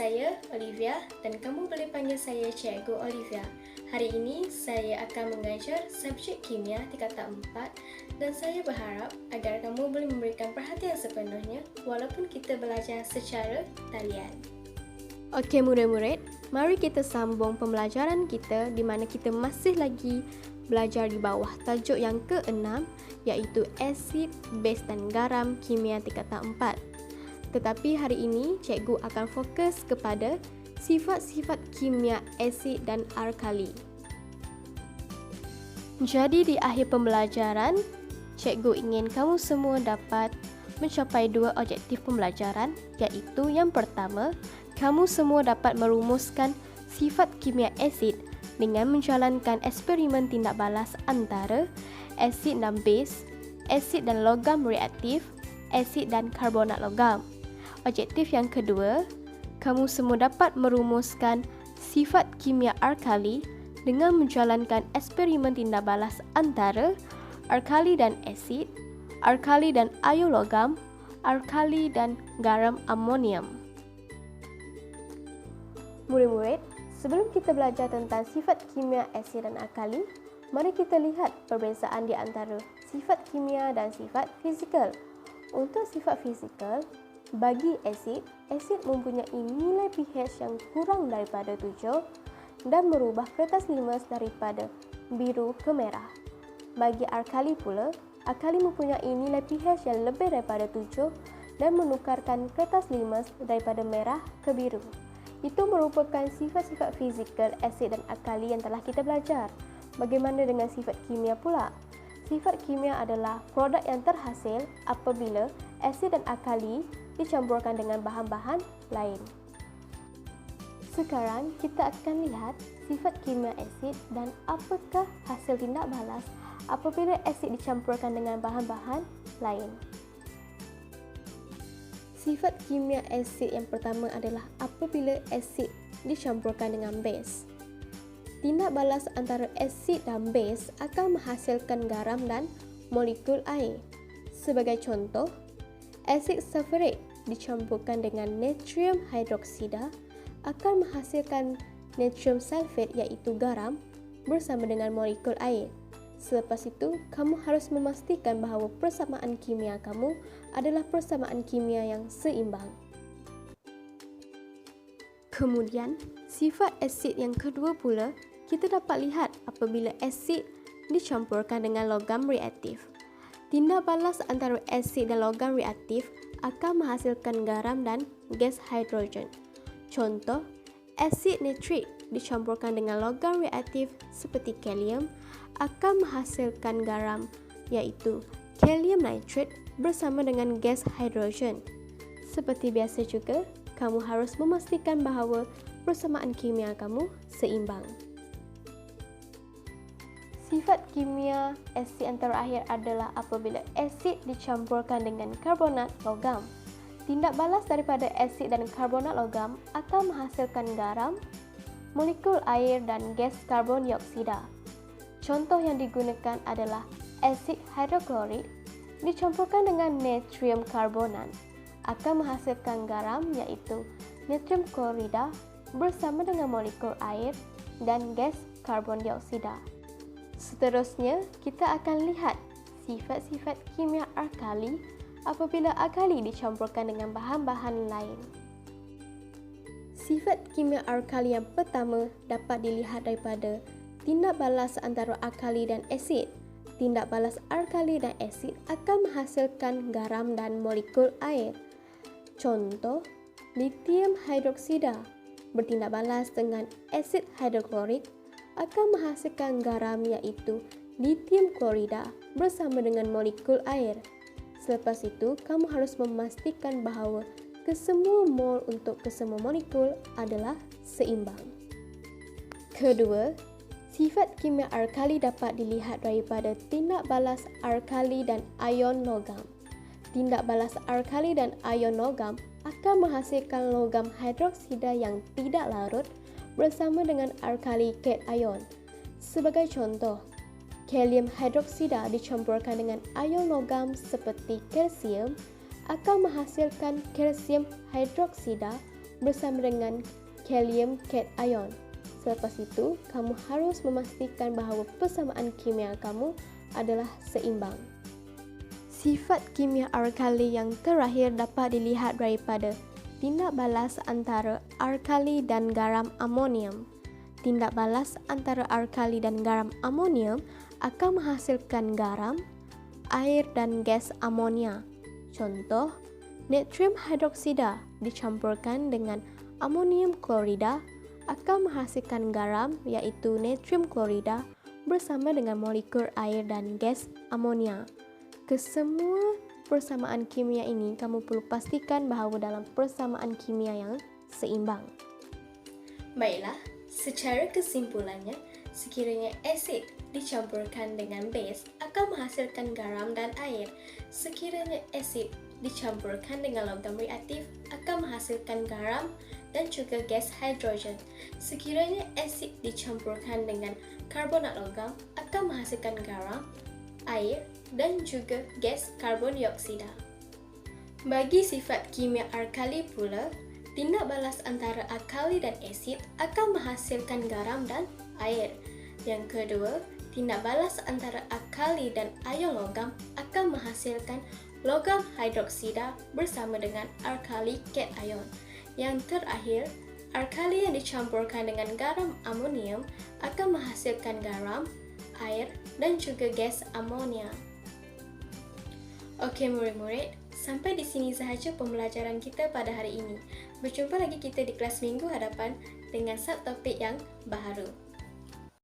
saya Olivia dan kamu boleh panggil saya Cikgu Olivia. Hari ini saya akan mengajar subjek kimia tingkatan 4 dan saya berharap agar kamu boleh memberikan perhatian sepenuhnya walaupun kita belajar secara talian. Okey murid-murid, mari kita sambung pembelajaran kita di mana kita masih lagi belajar di bawah tajuk yang ke-6 iaitu asid, base dan garam kimia tingkatan 4. Tetapi hari ini cikgu akan fokus kepada sifat-sifat kimia asid dan alkali. Jadi di akhir pembelajaran, cikgu ingin kamu semua dapat mencapai 2 objektif pembelajaran iaitu yang pertama, kamu semua dapat merumuskan sifat kimia asid dengan menjalankan eksperimen tindak balas antara asid dan base, asid dan logam reaktif, asid dan karbonat logam. Objektif yang kedua, kamu semua dapat merumuskan sifat kimia alkali dengan menjalankan eksperimen tindak balas antara alkali dan asid, alkali dan ion logam, alkali dan garam amonium. Murid-murid, sebelum kita belajar tentang sifat kimia asid dan alkali, mari kita lihat perbezaan di antara sifat kimia dan sifat fizikal. Untuk sifat fizikal, bagi asid mempunyai nilai pH yang kurang daripada 7 dan merubah kertas limas daripada biru ke merah. Bagi alkali pula, alkali mempunyai nilai pH yang lebih daripada 7 dan menukarkan kertas limas daripada merah ke biru. Itu merupakan sifat-sifat fizikal asid dan alkali yang telah kita belajar. Bagaimana dengan sifat kimia pula? Sifat kimia adalah produk yang terhasil apabila asid dan alkali dicampurkan dengan bahan-bahan lain. Sekarang kita akan lihat sifat kimia asid dan apakah hasil tindak balas apabila asid dicampurkan dengan bahan-bahan lain. Sifat kimia asid yang pertama adalah apabila asid dicampurkan dengan base. Tindak balas antara asid dan base akan menghasilkan garam dan molekul air. Sebagai contoh, asid sulfurik dicampurkan dengan natrium hidroksida akan menghasilkan natrium sulfate iaitu garam bersama dengan molekul air. Selepas itu, kamu harus memastikan bahawa persamaan kimia kamu adalah persamaan kimia yang seimbang. Kemudian, sifat asid yang kedua pula kita dapat lihat apabila asid dicampurkan dengan logam reaktif. Tindak balas antara asid dan logam reaktif akan menghasilkan garam dan gas hidrogen. Contoh, asid nitrik dicampurkan dengan logam reaktif seperti kalium akan menghasilkan garam iaitu kalium nitrate bersama dengan gas hidrogen. Seperti biasa juga, kamu harus memastikan bahawa persamaan kimia kamu seimbang. Sifat kimia asid yang terakhir adalah apabila asid dicampurkan dengan karbonat logam. Tindak balas daripada asid dan karbonat logam akan menghasilkan garam, molekul air dan gas karbon dioksida. Contoh yang digunakan adalah asid hidroklorid dicampurkan dengan natrium karbonat akan menghasilkan garam iaitu natrium klorida bersama dengan molekul air dan gas karbon dioksida. Seterusnya, kita akan lihat sifat-sifat kimia alkali apabila alkali dicampurkan dengan bahan-bahan lain. Sifat kimia alkali yang pertama dapat dilihat daripada tindak balas antara alkali dan asid. Tindak balas alkali dan asid akan menghasilkan garam dan molekul air. Contoh, lithium hidroksida bertindak balas dengan asid hidroklorik akan menghasilkan garam iaitu lithium klorida bersama dengan molekul air. Selepas itu, kamu harus memastikan bahawa kesemua mol untuk kesemua molekul adalah seimbang. Kedua, sifat kimia alkali dapat dilihat daripada tindak balas alkali dan ion logam. Tindak balas alkali dan ion logam akan menghasilkan logam hidroksida yang tidak larut bersama dengan alkali cation. Sebagai contoh, kalium hidroksida dicampurkan dengan ion logam seperti kalsium akan menghasilkan kalsium hidroksida bersama dengan kalium cation. Selepas itu, kamu harus memastikan bahawa persamaan kimia kamu adalah seimbang. Sifat kimia alkali yang terakhir dapat dilihat daripada tindak balas antara alkali dan garam amonium. Tindak balas antara alkali dan garam amonium akan menghasilkan garam, air dan gas amonia. Contoh, natrium hidroksida dicampurkan dengan amonium klorida akan menghasilkan garam iaitu natrium klorida bersama dengan molekul air dan gas amonia. Kesemua persamaan kimia ini kamu perlu pastikan bahawa dalam persamaan kimia yang seimbang. Baiklah, secara kesimpulannya, sekiranya asid dicampurkan dengan base akan menghasilkan garam dan air. Sekiranya asid dicampurkan dengan logam reaktif akan menghasilkan garam dan juga gas hidrogen. Sekiranya asid dicampurkan dengan karbonat logam akan menghasilkan garam, air dan juga gas karbon dioksida. Bagi sifat kimia alkali pula, tindak balas antara alkali dan asid akan menghasilkan garam dan air. Yang kedua, tindak balas antara alkali dan ion logam akan menghasilkan logam hidroksida bersama dengan alkali cation. Yang terakhir, alkali yang dicampurkan dengan garam amonium akan menghasilkan garam, air dan juga gas amonia. Okey murid-murid, sampai di sini sahaja pembelajaran kita pada hari ini. Berjumpa lagi kita di kelas minggu hadapan dengan subtopik yang baharu.